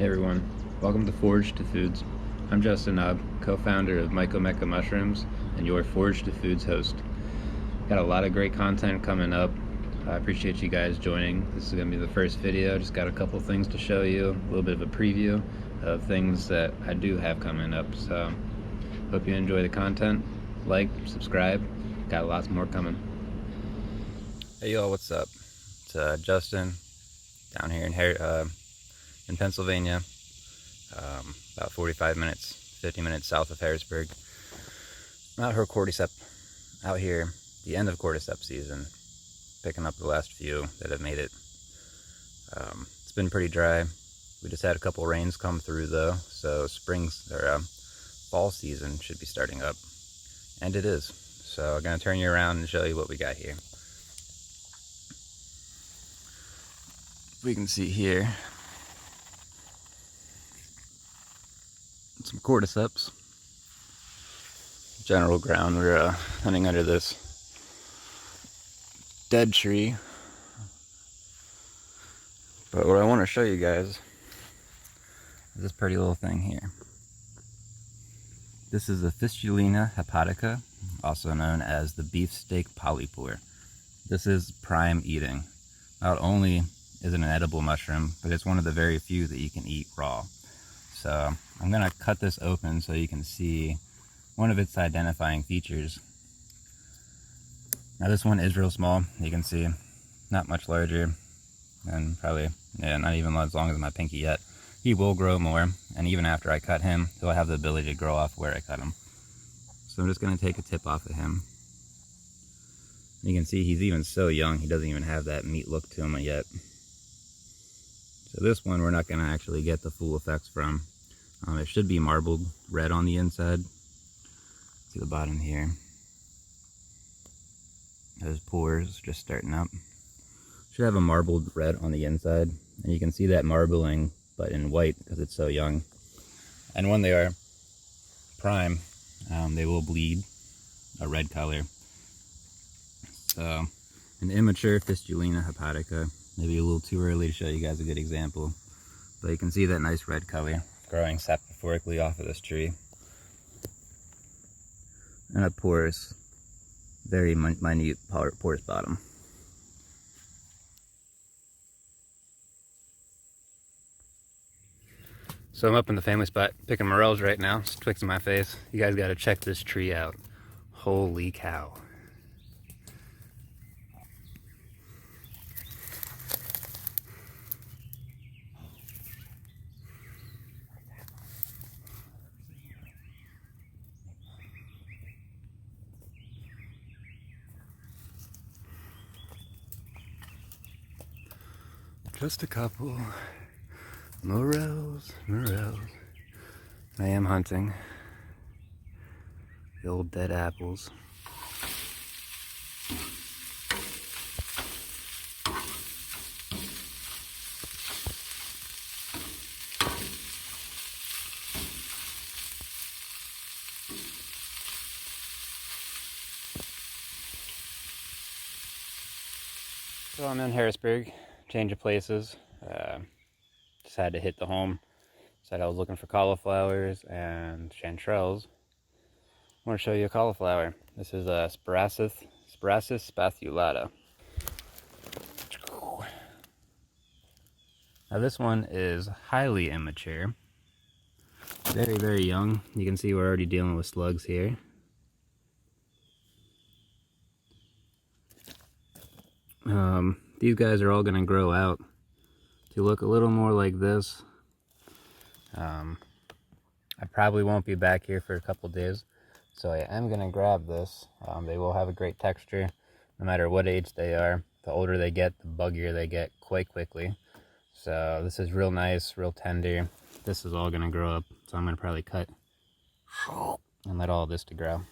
everyone, welcome to Foraged to Foods. I'm Justin Knaub, co-founder of Myco Mecca mushrooms and your Foraged to Foods host. Got a lot of great content coming up. I appreciate you guys joining. This is going to be the first video. Just got a couple things to show you, a little bit of a preview of things that I do have coming up. So hope you enjoy the content. Like, subscribe, got lots more coming. Hey y'all, what's up? It's Justin down here in Pennsylvania, about 45 minutes, 50 minutes south of Harrisburg. I'm out here Cordyceps, out here the end of Cordyceps season, picking up the last few that have made it. It's been pretty dry. We just had a couple rains come through though, so fall season should be starting up, and it is. So I'm gonna turn you around and show you what we got here. We can see here some Cordyceps. General ground. We're hunting under this dead tree. But what I want to show you guys is this pretty little thing here. This is a Fistulina hepatica, also known as the beefsteak polypore. This is prime eating. Not only is it an edible mushroom, but it's one of the very few that you can eat raw. So I'm going to cut this open so you can see one of its identifying features. Now this one is real small, you can see, not much larger, and probably, not even as long as my pinky yet. He will grow more, and even after I cut him, he'll have the ability to grow off where I cut him. So I'm just going to take a tip off of him. You can see he's even so young, he doesn't even have that meat look to him yet. So this one we're not going to actually get the full effects from. It should be marbled red on the inside. See the bottom here. Those pores just starting up. Should have a marbled red on the inside, and you can see that marbling but in white because it's so young. And when they are prime, they will bleed a red color. So an immature Fistulina hepatica, maybe a little too early to show you guys a good example, but you can see that nice red color growing saprophorecally off of this tree. And a porous, very minute porous bottom. So I'm up in the family spot picking morels right now. It's twigs in my face. You guys gotta check this tree out. Holy cow. Just a couple morels. I am hunting the old dead apples. So I'm in Harrisburg. Change of places. Just had to hit the home. Said I was looking for cauliflowers and chanterelles. I want to show you a cauliflower. This is a SPARASSIS SPATHULATA. Now this one is highly immature. Very, very young. You can see we're already dealing with slugs here. These guys are all going to grow out to look a little more like this. I probably won't be back here for a couple days, so I am going to grab this. They will have a great texture no matter what age they are. The older they get, the buggier they get quite quickly. So this is real nice, real tender. This is all going to grow up, so I'm going to probably cut and let all this to grow.